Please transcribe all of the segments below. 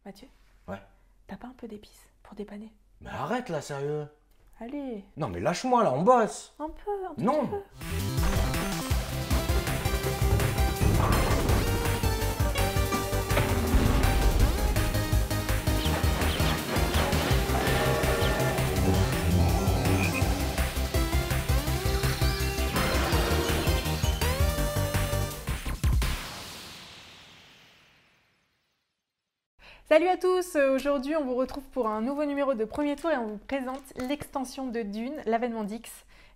Mathieu, Ouais. t'as pas un peu d'épices pour dépanner? Mais arrête là, sérieux. Allez, Non mais lâche-moi là, on bosse. un peu, un tout Non. petit peu. Salut à tous, aujourd'hui on vous retrouve pour un nouveau numéro de Premier Tour et on vous présente l'extension de Dune, l'avènement d'X.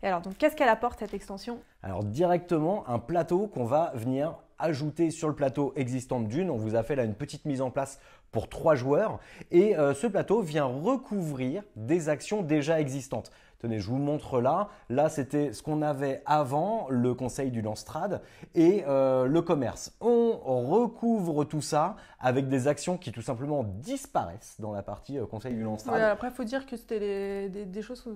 Et alors donc qu'est-ce qu'elle apporte cette extension? Alors directement un plateau qu'on va venir ajouter sur le plateau existant de Dune. On vous a fait là une petite mise en place pour 3 joueurs et ce plateau vient recouvrir des actions déjà existantes. Tenez, je vous montre là. Là, c'était ce qu'on avait avant, le conseil du Lanstrad et le commerce. On recouvre tout ça avec des actions qui tout simplement disparaissent dans la partie conseil du Lanstrad. Ouais, après il faut dire que c'était des choses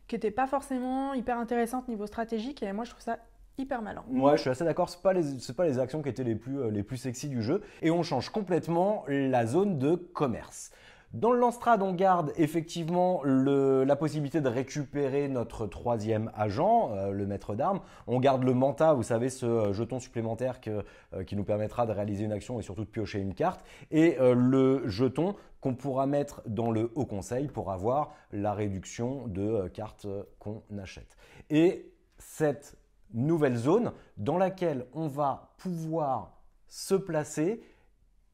qui n'étaient pas forcément hyper intéressantes niveau stratégique et moi je trouve ça hyper malin. Ouais, je suis assez d'accord, c'est pas les actions qui étaient les plus sexy du jeu. Et on change complètement la zone de commerce. Dans le Lanstrad, on garde effectivement la possibilité de récupérer notre 3e agent, le maître d'armes. On garde le manta, vous savez, ce jeton supplémentaire qui nous permettra de réaliser une action et surtout de piocher une carte. Et le jeton qu'on pourra mettre dans le haut conseil pour avoir la réduction de cartes qu'on achète. Et cette nouvelle zone dans laquelle on va pouvoir se placer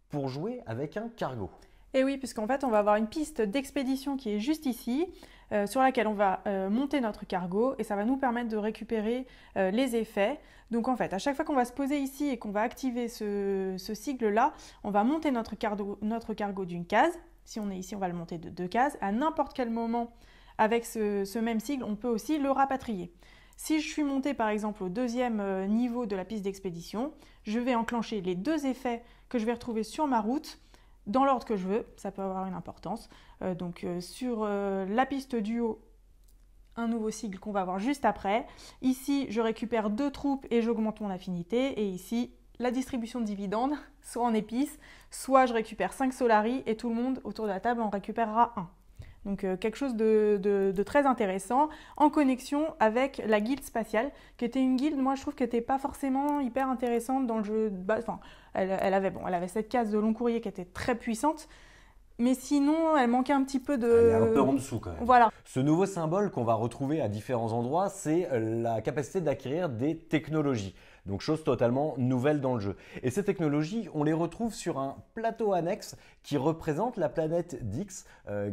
pour jouer avec un cargo. Et oui, puisqu'en fait on va avoir une piste d'expédition qui est juste ici, sur laquelle on va monter notre cargo et ça va nous permettre de récupérer les effets. Donc en fait, à chaque fois qu'on va se poser ici et qu'on va activer ce sigle-là, on va monter notre cargo d'une case. Si on est ici, on va le monter de 2 cases. À n'importe quel moment, avec ce même sigle, on peut aussi le rapatrier. Si je suis montée par exemple au 2e niveau de la piste d'expédition, je vais enclencher les 2 effets que je vais retrouver sur ma route dans l'ordre que je veux, ça peut avoir une importance. Sur la piste du haut, un nouveau sigle qu'on va voir juste après. Ici, je récupère 2 troupes et j'augmente mon affinité. Et ici, la distribution de dividendes, soit en épices, soit je récupère 5 Solari et tout le monde autour de la table en récupérera 1. Donc quelque chose de très intéressant en connexion avec la guilde spatiale, qui était une guilde, moi je trouve qu'elle n'était pas forcément hyper intéressante dans le jeu de base. Enfin, elle avait cette case de long courrier qui était très puissante, mais sinon elle manquait un petit peu de... Elle est un peu en dessous quand même. Voilà. Ce nouveau symbole qu'on va retrouver à différents endroits, c'est la capacité d'acquérir des technologies. Donc chose totalement nouvelle dans le jeu. Et ces technologies, on les retrouve sur un plateau annexe qui représente la planète d'Ix,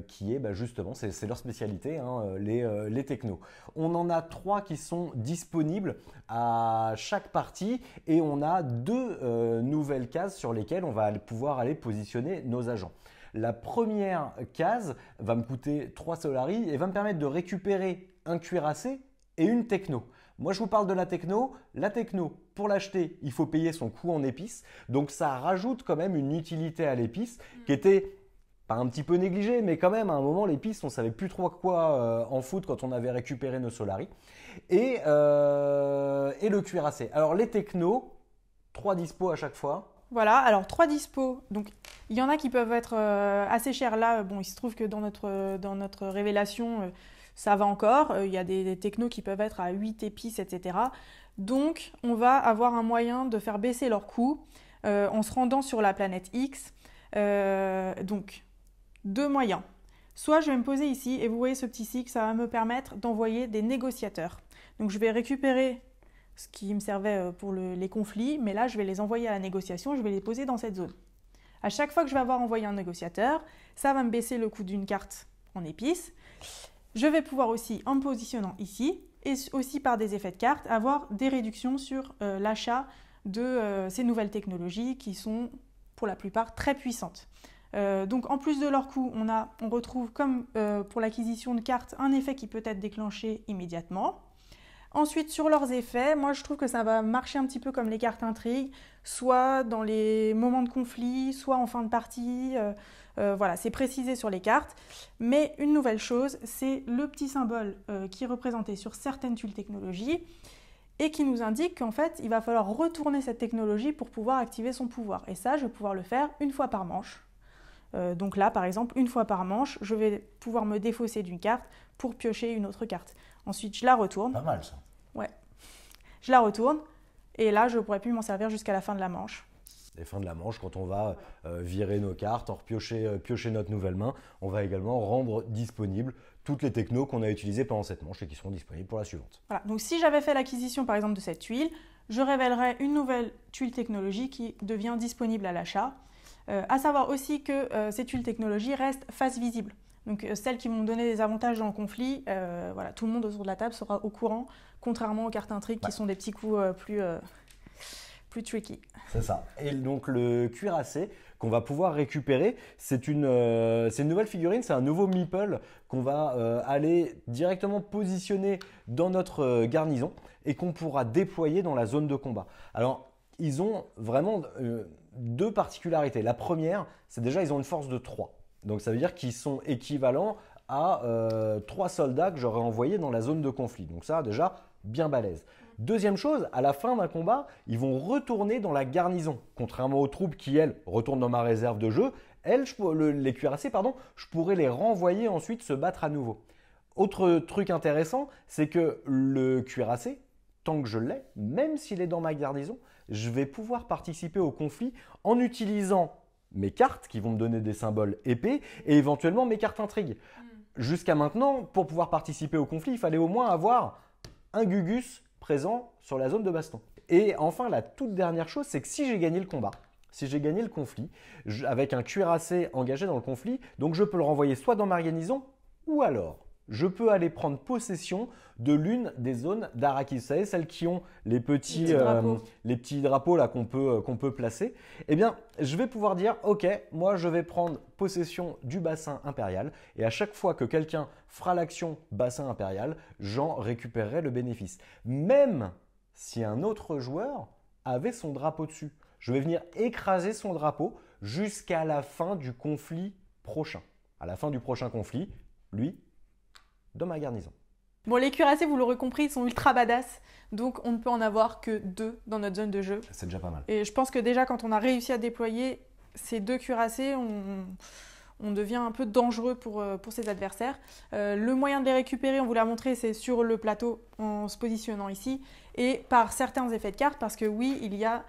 qui est justement, c'est leur spécialité, hein, les technos. On en a 3 qui sont disponibles à chaque partie et on a 2 nouvelles cases sur lesquelles on va pouvoir aller positionner nos agents. La première case va me coûter 3 Solari et va me permettre de récupérer un cuirassé et une techno. Moi, je vous parle de la techno. La techno, pour l'acheter, il faut payer son coût en épices. Donc, ça rajoute quand même une utilité à l'épice qui était pas un petit peu négligée, mais quand même, à un moment, l'épice, on ne savait plus trop quoi en foutre quand on avait récupéré nos Solari. Et le cuirassé. Alors, les technos, 3 dispos à chaque fois. Voilà, alors 3 dispos, donc il y en a qui peuvent être assez chers là, bon il se trouve que dans notre révélation ça va encore, il y a des technos qui peuvent être à 8 épices, etc. Donc on va avoir un moyen de faire baisser leur coût en se rendant sur la planète X. Donc 2 moyens, soit je vais me poser ici et vous voyez ce petit cycle, ça va me permettre d'envoyer des négociateurs. Donc je vais récupérer ce qui me servait pour les conflits, mais là je vais les envoyer à la négociation, je vais les poser dans cette zone. À chaque fois que je vais avoir envoyé un négociateur, ça va me baisser le coût d'une carte en épices. Je vais pouvoir aussi, en me positionnant ici, et aussi par des effets de carte, avoir des réductions sur l'achat de ces nouvelles technologies qui sont pour la plupart très puissantes. Donc en plus de leur coût, on retrouve comme pour l'acquisition de cartes un effet qui peut être déclenché immédiatement. Ensuite, sur leurs effets, moi je trouve que ça va marcher un petit peu comme les cartes intrigues, soit dans les moments de conflit, soit en fin de partie. Voilà, c'est précisé sur les cartes. Mais une nouvelle chose, c'est le petit symbole qui est représenté sur certaines tuiles technologies et qui nous indique qu'en fait, il va falloir retourner cette technologie pour pouvoir activer son pouvoir. Et ça, je vais pouvoir le faire une fois par manche. Donc là, par exemple, une fois par manche, je vais pouvoir me défausser d'une carte pour piocher une autre carte. Ensuite, je la retourne. Pas mal ça. Ouais. Je la retourne et là, je ne pourrai plus m'en servir jusqu'à la fin de la manche. Les fins de la manche, quand on va virer nos cartes, piocher notre nouvelle main, on va également rendre disponibles toutes les technos qu'on a utilisées pendant cette manche et qui seront disponibles pour la suivante. Voilà. Donc si j'avais fait l'acquisition par exemple de cette tuile, je révélerais une nouvelle tuile technologie qui devient disponible à l'achat. À savoir aussi que ces tuiles technologies restent face visible. Donc celles qui vont me donner des avantages dans le conflit, voilà, tout le monde autour de la table sera au courant, contrairement aux cartes intrigues qui sont des petits coups plus tricky. C'est ça. Et donc le cuirassé qu'on va pouvoir récupérer, c'est une nouvelle figurine, c'est un nouveau meeple qu'on va aller directement positionner dans notre garnison et qu'on pourra déployer dans la zone de combat. Alors, ils ont vraiment deux particularités. La première, c'est déjà ils ont une force de 3. Donc ça veut dire qu'ils sont équivalents à 3 soldats que j'aurais envoyés dans la zone de conflit. Donc ça, déjà, bien balèze. Deuxième chose, à la fin d'un combat, ils vont retourner dans la garnison. Contrairement aux troupes qui, elles, retournent dans ma réserve de jeu, elles, les cuirassés, je pourrais les renvoyer ensuite se battre à nouveau. Autre truc intéressant, c'est que le cuirassé, tant que je l'ai, même s'il est dans ma garnison, je vais pouvoir participer au conflit en utilisant mes cartes qui vont me donner des symboles épais et éventuellement mes cartes intrigues. Jusqu'à maintenant, pour pouvoir participer au conflit, il fallait au moins avoir un Gugus présent sur la zone de baston. Et enfin, la toute dernière chose, c'est que si j'ai gagné le combat, si j'ai gagné le conflit, avec un cuirassé engagé dans le conflit, donc je peux le renvoyer soit dans ma garnison, ou alors je peux aller prendre possession de l'une des zones d'Arrakis. Vous savez, celles qui ont les petits drapeaux là qu'on peut placer. Eh bien, je vais pouvoir dire, ok, moi je vais prendre possession du bassin impérial et à chaque fois que quelqu'un fera l'action bassin impérial, j'en récupérerai le bénéfice. Même si un autre joueur avait son drapeau dessus. Je vais venir écraser son drapeau jusqu'à la fin du conflit prochain. À la fin du prochain conflit, lui, dans ma garnison. Bon, les cuirassés, vous l'aurez compris, ils sont ultra badass, donc on ne peut en avoir que 2 dans notre zone de jeu. C'est déjà pas mal. Et je pense que déjà, quand on a réussi à déployer ces 2 cuirassés, on devient un peu dangereux pour ses adversaires. Le moyen de les récupérer, on vous l'a montré, c'est sur le plateau en se positionnant ici et par certains effets de cartes, parce que oui, il y a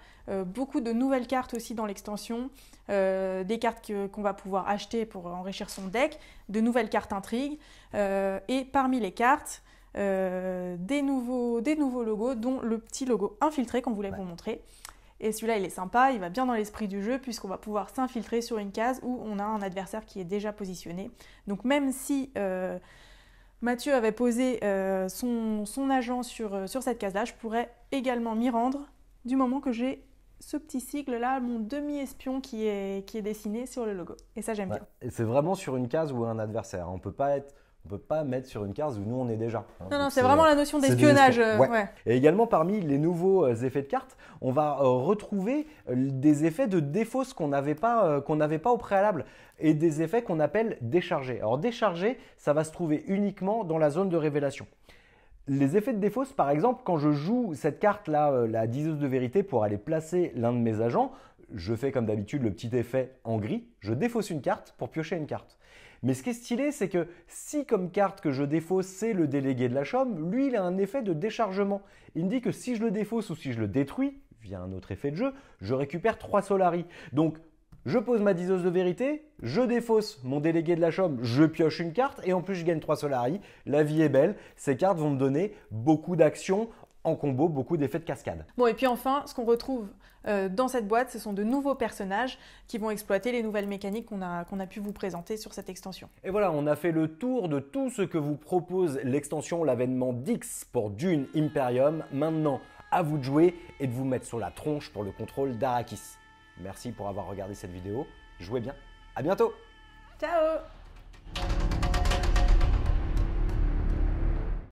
beaucoup de nouvelles cartes aussi dans l'extension, des cartes qu'on va pouvoir acheter pour enrichir son deck, de nouvelles cartes intrigues et parmi les cartes, des nouveaux logos, dont le petit logo infiltré qu'on voulait vous montrer. Et celui-là, il est sympa, il va bien dans l'esprit du jeu puisqu'on va pouvoir s'infiltrer sur une case où on a un adversaire qui est déjà positionné. Donc même si Mathieu avait posé son agent sur cette case-là, je pourrais également m'y rendre du moment que j'ai ce petit sigle-là, mon demi-espion qui est dessiné sur le logo. Et ça, j'aime bien. Et c'est vraiment sur une case ou un adversaire. On ne peut pas mettre sur une case où nous on est déjà. Non, c'est vraiment la notion d'espionnage. Ouais. Et également parmi les nouveaux effets de cartes, on va retrouver des effets de défausse qu'on n'avait pas au préalable et des effets qu'on appelle déchargés. Alors déchargés, ça va se trouver uniquement dans la zone de révélation. Les effets de défausse, par exemple, quand je joue cette carte-là, la diseuse de vérité, pour aller placer l'un de mes agents, je fais comme d'habitude le petit effet en gris, je défausse une carte pour piocher une carte. Mais ce qui est stylé, c'est que si comme carte que je défausse, c'est le délégué de la chaume, lui, il a un effet de déchargement. Il me dit que si je le défausse ou si je le détruis, via un autre effet de jeu, je récupère 3 Solari. Donc, je pose ma diseuse de vérité, je défausse mon délégué de la chaume, je pioche une carte et en plus je gagne 3 Solari. La vie est belle. Ces cartes vont me donner beaucoup d'actions en combo, beaucoup d'effets de cascade. Bon, et puis enfin, ce qu'on retrouve dans cette boîte, ce sont de nouveaux personnages qui vont exploiter les nouvelles mécaniques qu'on a pu vous présenter sur cette extension. Et voilà, on a fait le tour de tout ce que vous propose l'extension, l'avènement d'X pour Dune Imperium. Maintenant, à vous de jouer et de vous mettre sur la tronche pour le contrôle d'Arrakis. Merci pour avoir regardé cette vidéo. Jouez bien. À bientôt. Ciao!